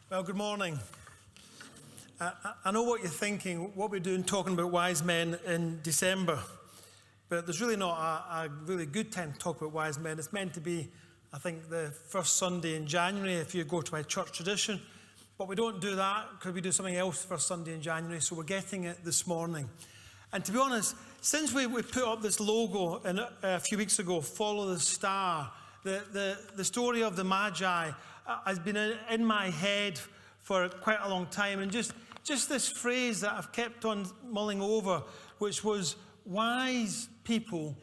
Well, good morning. I know what you're thinking, what we're doing talking about wise men in December, but there's really not a really good time to talk about wise men. It's meant to be, I think, the first Sunday in January if you go to my church tradition, but we don't do that because we do something else first Sunday in January, so we're getting it this morning. And to be honest, since we put up this logo a few weeks ago, Follow the Star, the story of the Magi has been in my head for quite a long time. And just this phrase that I've kept on mulling over, which was, wise people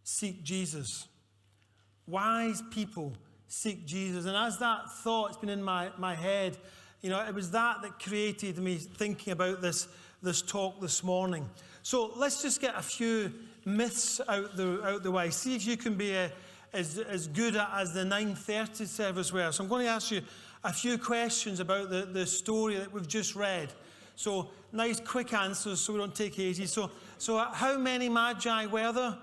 seek Jesus. Wise people seek Jesus. And as that thought's been in my head, you know, it was that created me thinking about this talk this morning. So let's just get a few myths out the way. See if you can be as good as the 9:30 service were. So I'm going to ask you a few questions about the story that we've just read. So nice quick answers so we don't take it easy. So how many magi were there?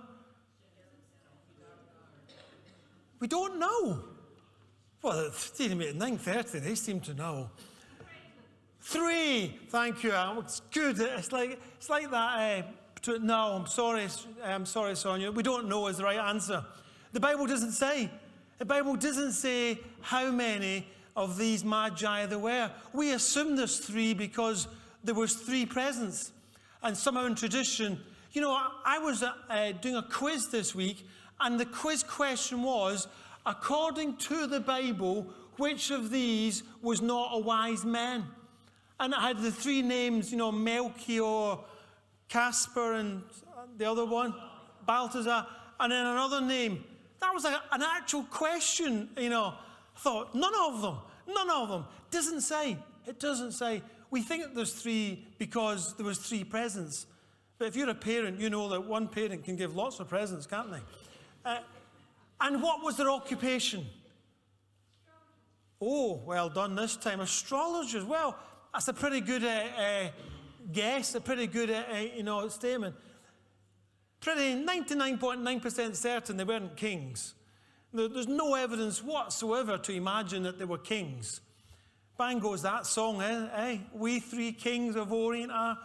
We don't know. Well, it's at 9:30, they seem to know. 3, thank you. It's good. It's like that. No, I'm sorry, Sonia. We don't know is the right answer. The Bible doesn't say. The Bible doesn't say how many of these magi there were. We assume there's 3 because there was 3 presents. And somehow in tradition, you know, I was doing a quiz this week, and the quiz question was, according to the Bible, which of these was not a wise man? And it had the 3 names, you know, Melchior, Casper, and the other one, Balthazar, and then another name. That was an actual question, you know. I thought, none of them. It doesn't say. We think that there's 3 because there was 3 presents. But if you're a parent, you know that one parent can give lots of presents, can't they? And what was their occupation? Oh, well done this time. Astrologers. Well, that's a pretty good guess, a pretty good statement. Pretty 99.9% certain they weren't kings. There's no evidence whatsoever to imagine that they were kings. Bang goes that song, eh? We 3 kings of Orient are.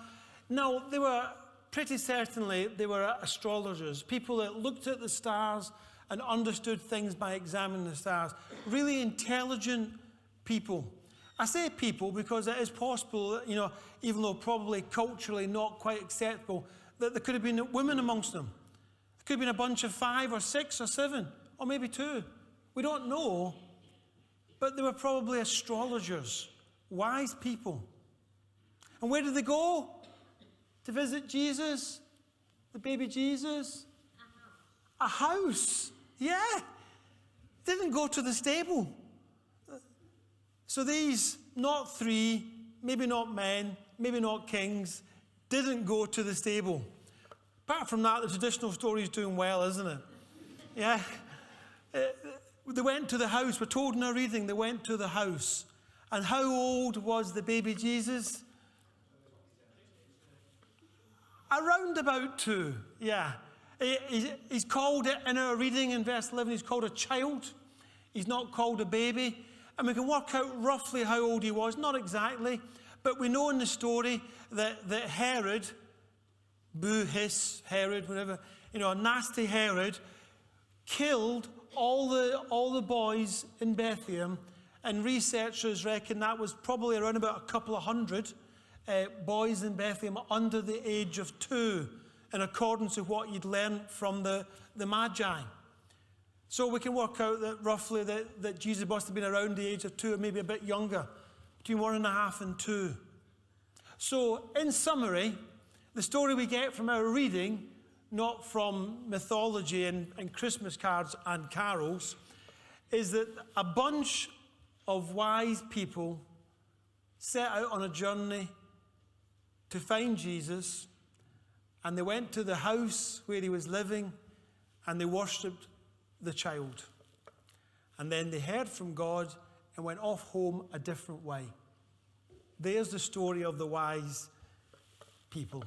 No, they were pretty certainly, they were astrologers. People that looked at the stars and understood things by examining the stars. Really intelligent people. I say people because it is possible, you know, even though probably culturally not quite acceptable, that there could have been women amongst them. There could have been a bunch of 5 or 6 or 7, or maybe 2. We don't know, but they were probably astrologers, wise people. And where did they go? To visit Jesus, the baby Jesus? A house. Yeah. They didn't go to the stable. So these, not 3, maybe not men, maybe not kings, didn't go to the stable. Apart from that, the traditional story is doing well, isn't it? Yeah. They went to the house. We're told in our reading they went to the house. And how old was the baby Jesus? Around about 2, yeah. He's called, in our reading in verse 11, he's called a child. He's not called a baby. And we can work out roughly how old he was, not exactly. But we know in the story that Herod, Herod, whatever, you know, nasty Herod, killed all the boys in Bethlehem, and researchers reckon that was probably around about a couple of hundred boys in Bethlehem under the age of 2, in accordance with what you'd learned from the Magi. So we can work out that roughly that Jesus must have been around the age of 2, or maybe a bit younger, between 1.5 and 2. So, in summary, the story we get from our reading, not from mythology and Christmas cards and carols, is that a bunch of wise people set out on a journey to find Jesus, and they went to the house where he was living, and they worshipped the child. And then they heard from God and went off home a different way. There's the story of the wise people.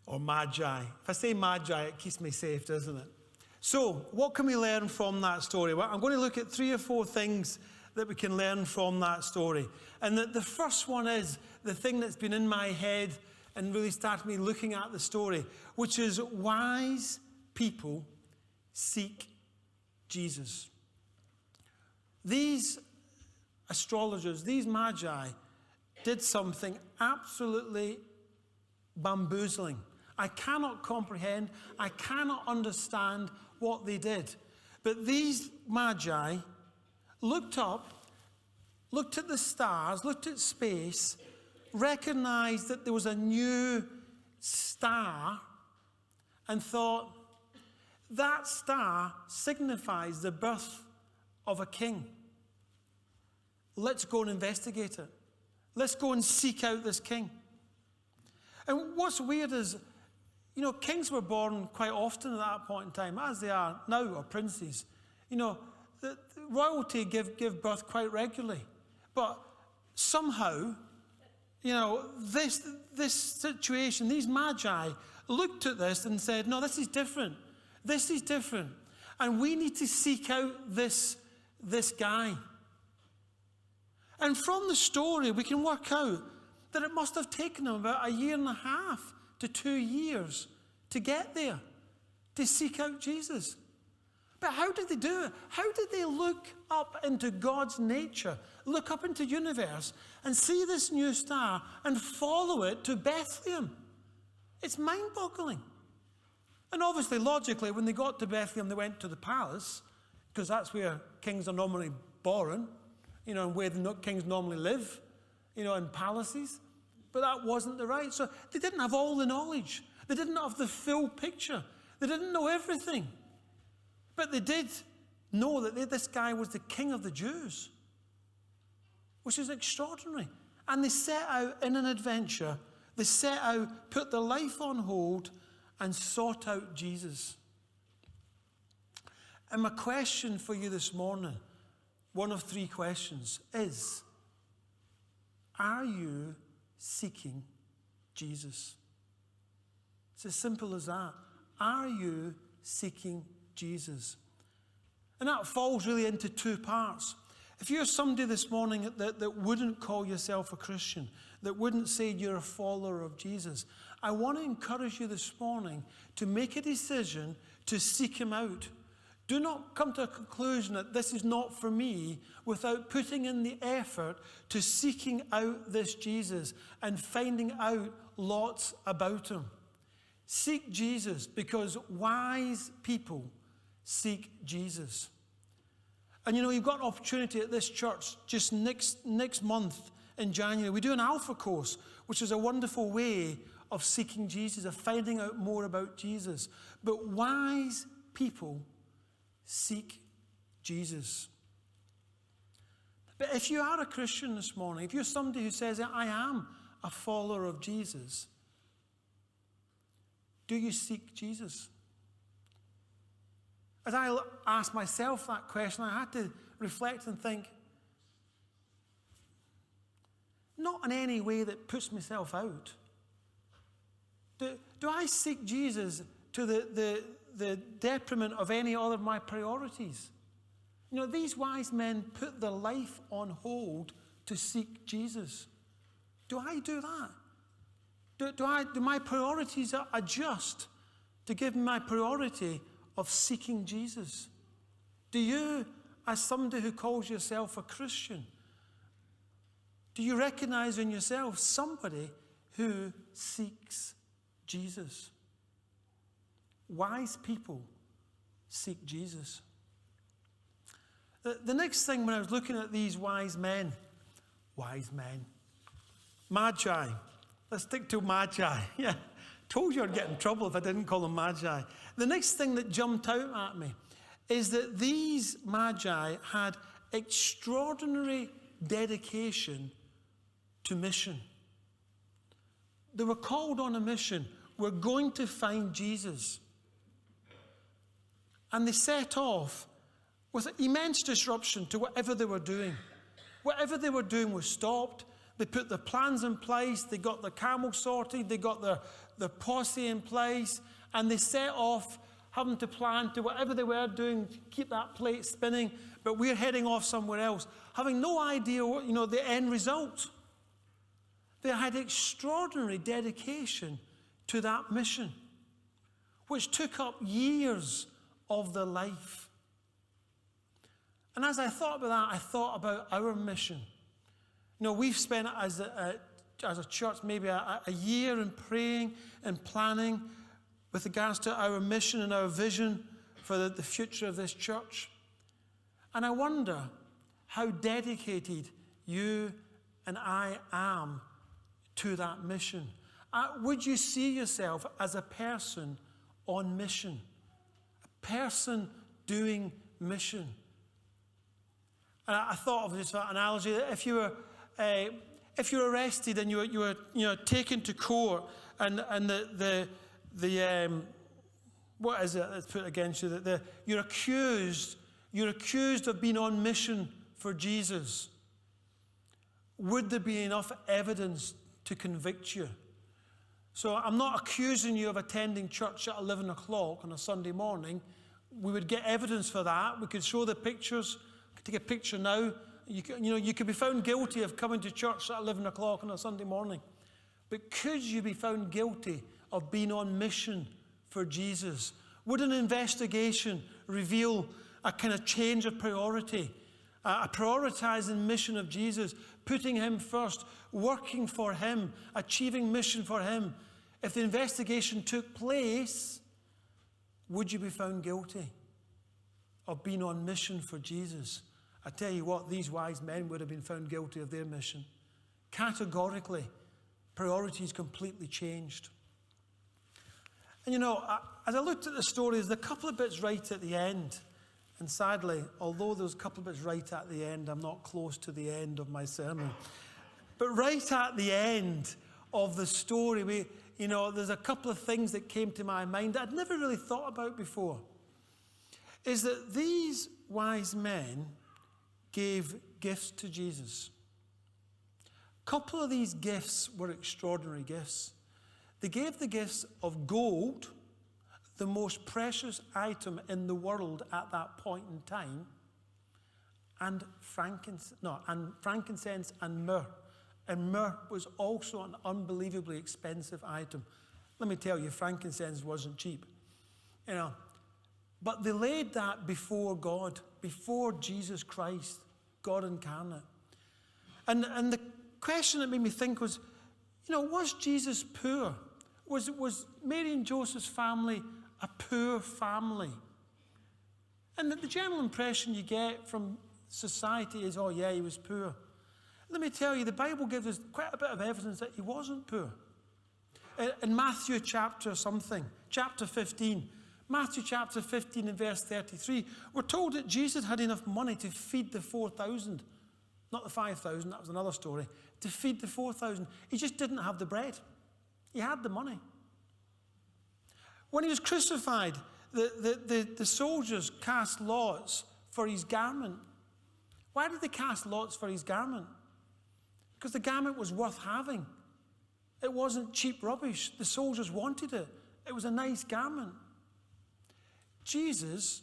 Or magi. If I say magi, it keeps me safe, doesn't it? So, what can we learn from that story? Well, I'm going to look at 3 or 4 things that we can learn from that story. And the first one is the thing that's been in my head and really started me looking at the story, which is wise people seek Jesus. These astrologers, these magi, did something absolutely bamboozling. I cannot comprehend, I cannot understand what they did. But these magi looked up, looked at the stars, looked at space, recognized that there was a new star, and thought, that star signifies the birth of a king. Let's go and investigate it. Let's go and seek out this king. And what's weird is, you know, kings were born quite often at that point in time, as they are now, or princes. You know, the royalty give birth quite regularly. But somehow, you know, this situation, these magi looked at this and said, no, this is different. This is different. And we need to seek out this guy. And from the story, we can work out that it must have taken them about 1.5 to 2 years to get there, to seek out Jesus. But how did they do it? How did they look up into God's nature, look up into the universe, and see this new star and follow it to Bethlehem? It's mind-boggling. And obviously, logically, when they got to Bethlehem, they went to the palace, because that's where kings are normally born, you know, and where the kings normally live, you know, in palaces. But that wasn't the right. So they didn't have all the knowledge. They didn't have the full picture. They didn't know everything. But they did know that this guy was the king of the Jews, which is extraordinary. And they set out in an adventure. They set out, put their life on hold, and sought out Jesus. And my question for you this morning, one of 3 questions, is, are you seeking Jesus? It's as simple as that. Are you seeking Jesus? And that falls really into 2 parts. If you're somebody this morning that wouldn't call yourself a Christian, that wouldn't say you're a follower of Jesus, I want to encourage you this morning to make a decision to seek him out. Do not come to a conclusion that this is not for me without putting in the effort to seeking out this Jesus and finding out lots about him. Seek Jesus, because wise people seek Jesus. And you know, you've got an opportunity at this church just next month in January. We do an Alpha course, which is a wonderful way of seeking Jesus, of finding out more about Jesus. But wise people seek Jesus. But if you are a Christian this morning, if you're somebody who says, I am a follower of Jesus, do you seek Jesus? As I asked myself that question, I had to reflect and think, not in any way that puts myself out. Do I seek Jesus to the detriment of any other of my priorities? You know, these wise men put their life on hold to seek Jesus. Do I do that? Do my priorities adjust to give me my priority of seeking Jesus? Do you, as somebody who calls yourself a Christian, do you recognize in yourself somebody who seeks Jesus? Wise people seek Jesus. The next thing, when I was looking at these wise men, magi. Let's stick to magi. Yeah, told you I'd get in trouble if I didn't call them magi. The next thing that jumped out at me is that these magi had extraordinary dedication to mission. They were called on a mission. We're going to find Jesus. And they set off with immense disruption to whatever they were doing. Whatever they were doing was stopped. They put their plans in place. They got their camels sorted. They got their posse in place. And they set off having to plan to whatever they were doing, to keep that plate spinning, but we're heading off somewhere else, having no idea what, the end result. They had extraordinary dedication to that mission, which took up years of their life. And as I thought about that, I thought about our mission. We've spent as a church maybe a year in praying and planning with regards to our mission and our vision for the future of this church. And I wonder how dedicated you and I am to that mission. Would you see yourself as a person on mission? A person doing mission? And I thought of this analogy that if you were arrested and you were taken to court, and the what is it that's put against you? That you're accused of being on mission for Jesus. Would there be enough evidence to convict you? So I'm not accusing you of attending church at 11 o'clock on a Sunday morning. We would get evidence for that. We could show the pictures. Take a picture now. You could be found guilty of coming to church at 11 o'clock on a Sunday morning. But could you be found guilty of being on mission for Jesus? Would an investigation reveal a kind of change of priority, a prioritizing mission of Jesus, putting him first, working for him, achieving mission for him? If the investigation took place, would you be found guilty of being on mission for Jesus? I tell you what, these wise men would have been found guilty of their mission. Categorically, priorities completely changed. And as I looked at the story, there's a couple of bits right at the end. And sadly, although there's a couple of bits right at the end, I'm not close to the end of my sermon. But right at the end of the story, there's a couple of things that came to my mind that I'd never really thought about before. Is that these wise men gave gifts to Jesus. A couple of these gifts were extraordinary gifts. They gave the gifts of gold, the most precious item in the world at that point in time, and frankincense and myrrh. And myrrh was also an unbelievably expensive item. Let me tell you, frankincense wasn't cheap. But they laid that before God, before Jesus Christ, God incarnate. And the question that made me think was, was Jesus poor? Was Mary and Joseph's family a poor family? And the general impression you get from society is, oh yeah, he was poor. Let me tell you, the Bible gives us quite a bit of evidence that he wasn't poor. In Matthew chapter 15, Matthew chapter 15 and verse 33, we're told that Jesus had enough money to feed the 4,000. Not the 5,000, that was another story. To feed the 4,000. He just didn't have the bread. He had the money. When he was crucified, the soldiers cast lots for his garment. Why did they cast lots for his garment? Because the garment was worth having. It wasn't cheap rubbish. The soldiers wanted it. It was a nice garment. Jesus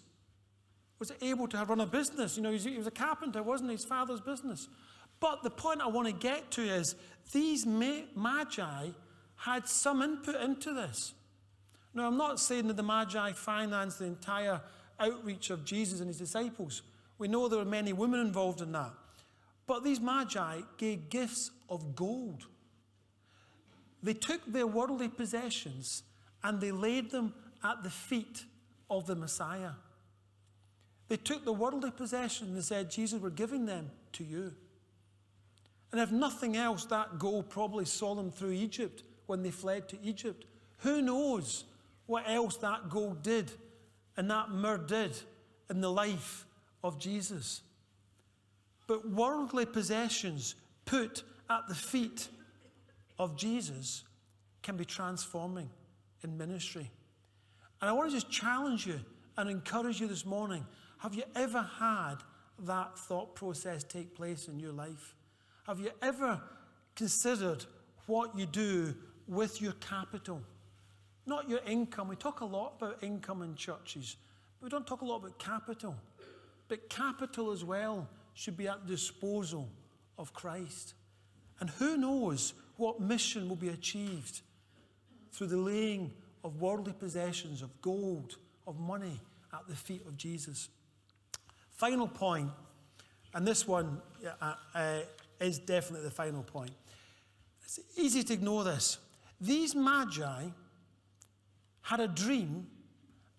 was able to run a business. He was a carpenter, wasn't he? His father's business. But the point I want to get to is these magi had some input into this. Now, I'm not saying that the magi financed the entire outreach of Jesus and his disciples. We know there were many women involved in that. But these magi gave gifts of gold. They took their worldly possessions and they laid them at the feet of the Messiah. They took the worldly possessions and said, Jesus, we're giving them to you. And if nothing else, that gold probably saw them through Egypt when they fled to Egypt. Who knows what else that gold did and that myrrh did in the life of Jesus. But worldly possessions put at the feet of Jesus can be transforming in ministry. And I want to just challenge you and encourage you this morning. Have you ever had that thought process take place in your life? Have you ever considered what you do with your capital? Not your income. We talk a lot about income in churches, but we don't talk a lot about capital. But capital as well should be at the disposal of Christ. And who knows what mission will be achieved through the laying of worldly possessions, of gold, of money at the feet of Jesus. Final point, and this one is definitely the final point. It's easy to ignore this. These magi had a dream,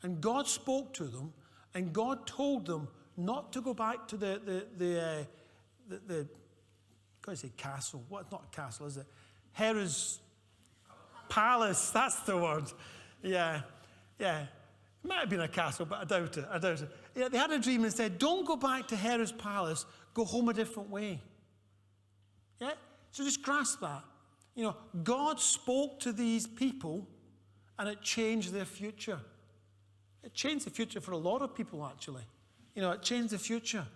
and God spoke to them, and God told them not to go back to the can't say castle. What? It's not a castle, is it? Herod's palace. That's the word. Yeah. It might have been a castle, but I doubt it. Yeah, they had a dream and said, don't go back to Herod's palace. Go home a different way. Yeah. So just grasp that. God spoke to these people, and it changed their future. It changed the future for a lot of people, actually. It changed the future.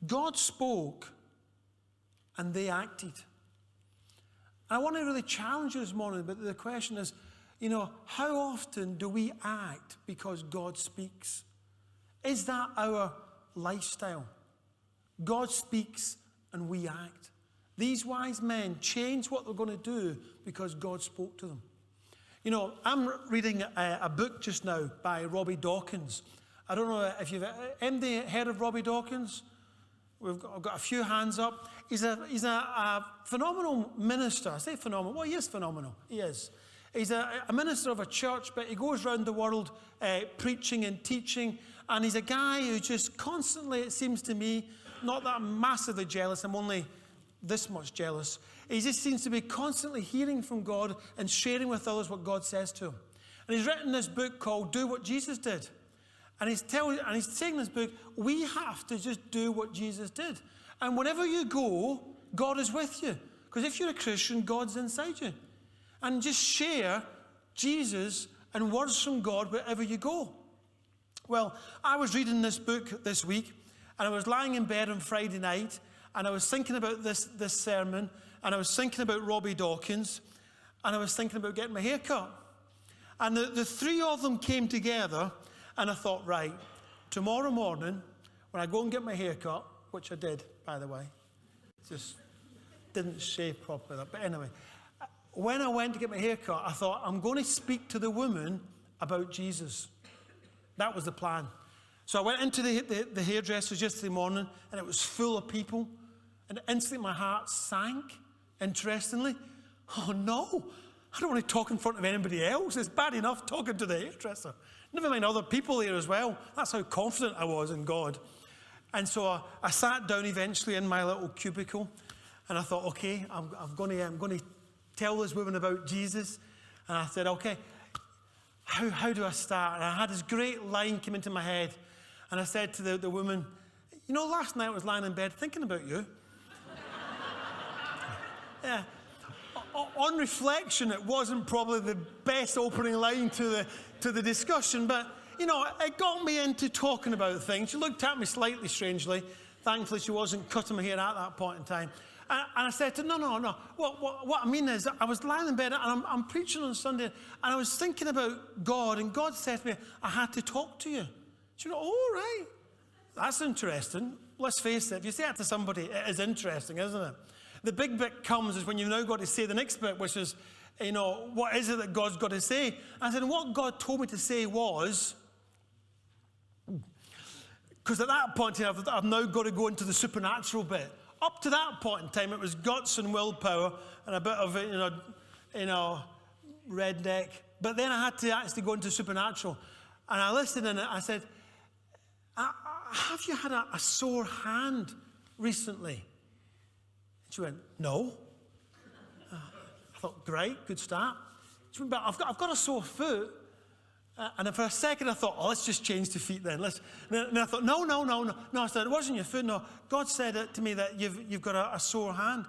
God spoke, and they acted. And I want to really challenge you this morning, but the question is, how often do we act because God speaks? Is that our lifestyle? God speaks and we act. These wise men changed what they're going to do because God spoke to them. I'm reading a book just now by Robbie Dawkins. I don't know if you've heard of Robbie Dawkins. I've got a few hands up. He's a phenomenal minister. I say phenomenal. Well, he is phenomenal. He is. He's a minister of a church, but he goes around the world preaching and teaching. And he's a guy who just constantly, it seems to me, not that I'm massively jealous, I'm only this much jealous. He just seems to be constantly hearing from God and sharing with others what God says to him. And he's written this book called Do What Jesus Did. And he's saying in this book, we have to just do what Jesus did. And whenever you go, God is with you. Because if you're a Christian, God's inside you. And just share Jesus and words from God wherever you go. Well, I was reading this book this week, and I was lying in bed on Friday night, and I was thinking about this sermon, and I was thinking about Robbie Dawkins, and I was thinking about getting my hair cut. And the three of them came together, and I thought, right, tomorrow morning, when I go and get my hair cut, which I did, by the way, just didn't shave properly, but anyway, when I went to get my hair cut, I thought, I'm going to speak to the woman about Jesus. That was the plan. So I went into the hairdresser's yesterday morning, and it was full of people, and instantly my heart sank, interestingly. Oh no, I don't want to talk in front of anybody else. It's bad enough talking to the hairdresser. Never mind other people there as well. That's how confident I was in God. And so I sat down eventually in my little cubicle, and I thought, okay, I'm going to tell this woman about Jesus. And I said, okay, how do I start? And I had this great line come into my head. And I said to the woman, last night I was lying in bed thinking about you. Yeah. On reflection, it wasn't probably the best opening line to the discussion, but, it got me into talking about things. She looked at me slightly strangely. Thankfully, she wasn't cutting my hair at that point in time. And I said to her, no. What I mean is, I was lying in bed, and I'm preaching on Sunday, and I was thinking about God, and God said to me, I had to talk to you. She went, oh, right. That's interesting. Let's face it, if you say that to somebody, it is interesting, isn't it? The big bit comes is when you've now got to say the next bit, which is, what is it that God's got to say? I said, what God told me to say was, because at that point in time, I've now got to go into the supernatural bit. Up to that point in time, it was guts and willpower and a bit of, redneck. But then I had to actually go into supernatural. And I listened and I said, have you had a sore hand recently? She went, no. I thought, great, good start. She went, but I've got a sore foot. And then for a second I thought, let's just change to feet then. And I thought, no. No, I said, it wasn't your foot, no. God said it to me that you've got a sore hand.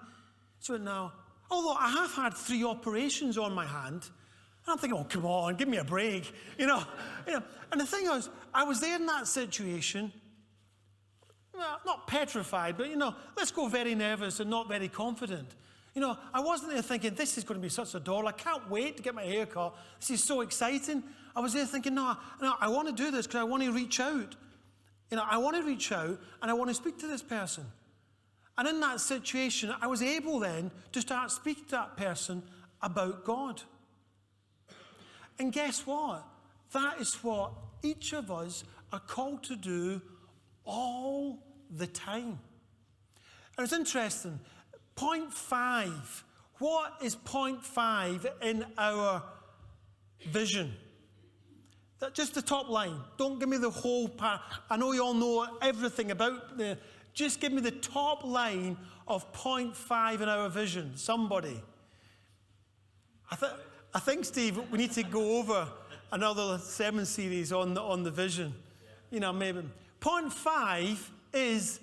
She went, no. Although I have had 3 operations on my hand. And I'm thinking, oh, come on, give me a break. And the thing was, I was there in that situation, well, not petrified, but, let's go very nervous and not very confident. You know, I wasn't there thinking, this is going to be such a doll. I can't wait to get my hair cut. This is so exciting. I was there thinking, no, I want to do this because I want to reach out. You know, I want to reach out and I want to speak to this person. And in that situation, I was able then to start speaking to that person about God. And guess what? That is what each of us are called to do all the time. And it's interesting. Point 5. What is point 5 in our vision? Just the top line. Don't give me the whole part. I know you all know everything about the... Just give me the top line of point 5 in our vision. Somebody. I think, Steve, we need to go over another sermon series on the vision. You know, maybe. Point 5 is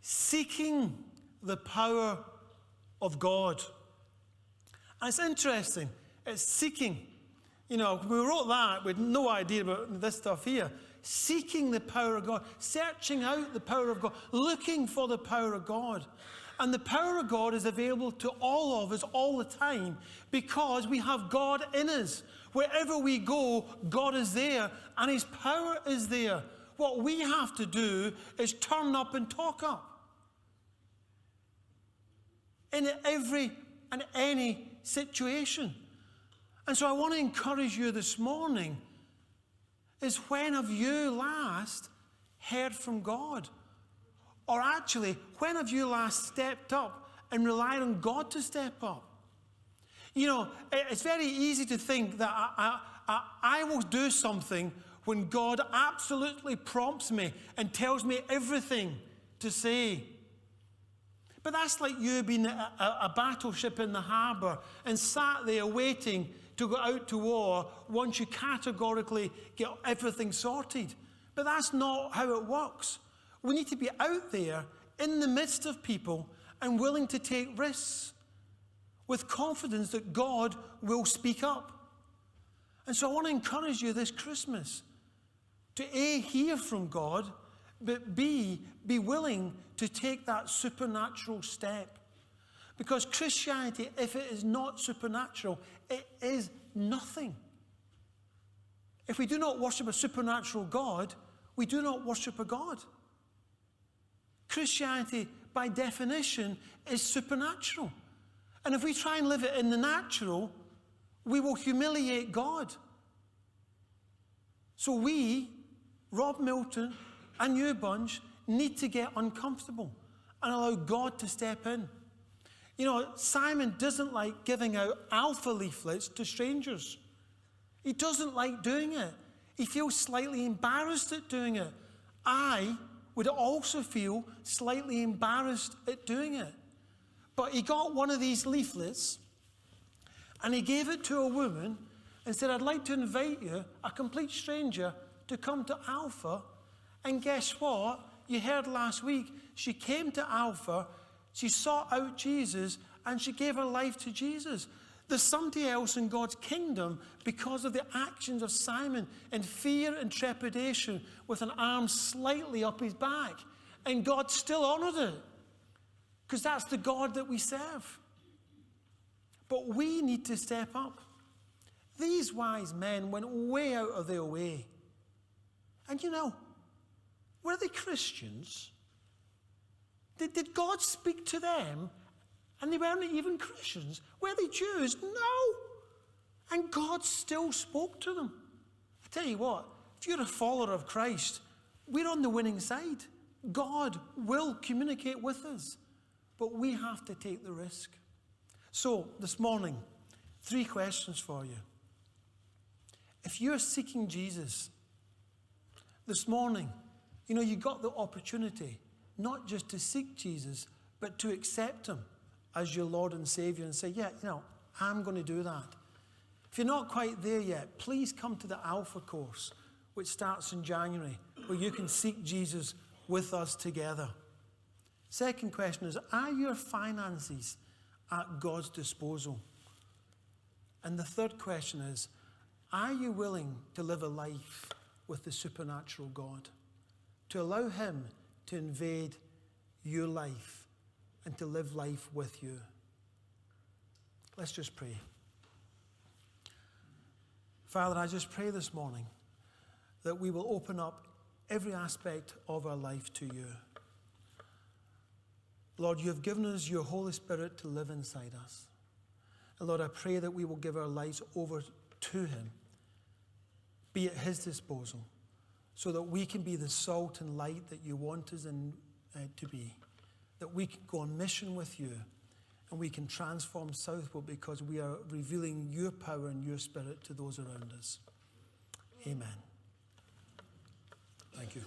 seeking the power of God. And it's interesting. It's seeking. You know, when we wrote that, we had no idea about this stuff here. Seeking the power of God, searching out the power of God, looking for the power of God. And the power of God is available to all of us all the time because we have God in us. Wherever we go, God is there and his power is there. What we have to do is turn up and talk up. In every and any situation. And so I want to encourage you this morning is when have you last heard from God? Or actually, when have you last stepped up and relied on God to step up? You know, it's very easy to think that I will do something when God absolutely prompts me and tells me everything to say. But that's like you being a battleship in the harbour and sat there waiting to go out to war once you categorically get everything sorted. But that's not how it works. We need to be out there in the midst of people and willing to take risks with confidence that God will speak up. And so I want to encourage you this Christmas to A, hear from God, but B, be willing to take that supernatural step. Because Christianity, if it is not supernatural, it is nothing. If we do not worship a supernatural God, we do not worship a God. Christianity, by definition, is supernatural. And if we try and live it in the natural, we will humiliate God. So we, Rob Milton and you bunch, need to get uncomfortable and allow God to step in. You know, Simon doesn't like giving out alpha leaflets to strangers. He doesn't like doing it. He feels slightly embarrassed at doing it. I would also feel slightly embarrassed at doing it. But he got one of these leaflets and he gave it to a woman and said, I'd like to invite you, a complete stranger, to come to Alpha. And guess what? You heard last week, she came to Alpha, she sought out Jesus, and she gave her life to Jesus. There's somebody else in God's kingdom because of the actions of Simon in fear and trepidation with an arm slightly up his back. And God still honored it because that's the God that we serve. But we need to step up. These wise men went way out of their way. And you know, were they Christians? Did God speak to them? And they weren't even Christians. Were they Jews? No. And God still spoke to them. I tell you what, if you're a follower of Christ, we're on the winning side. God will communicate with us. But we have to take the risk. So, this morning, 3 questions for you. If you're seeking Jesus, this morning, you know, you got the opportunity not just to seek Jesus, but to accept him as your Lord and Savior and say, yeah, you know, I'm going to do that. If you're not quite there yet, please come to the Alpha course, which starts in January, where you can seek Jesus with us together. Second question is, are your finances at God's disposal? And the third question is, are you willing to live a life with the supernatural God? To allow him to invade your life and to live life with you. Let's just pray. Father, I just pray this morning that we will open up every aspect of our life to you. Lord, you have given us your Holy Spirit to live inside us. And Lord, I pray that we will give our lives over to him, be at his disposal, so that we can be the salt and light that you want us to be, that we can go on mission with you, and we can transform Southwold because we are revealing your power and your Spirit to those around us. Amen. Thank you.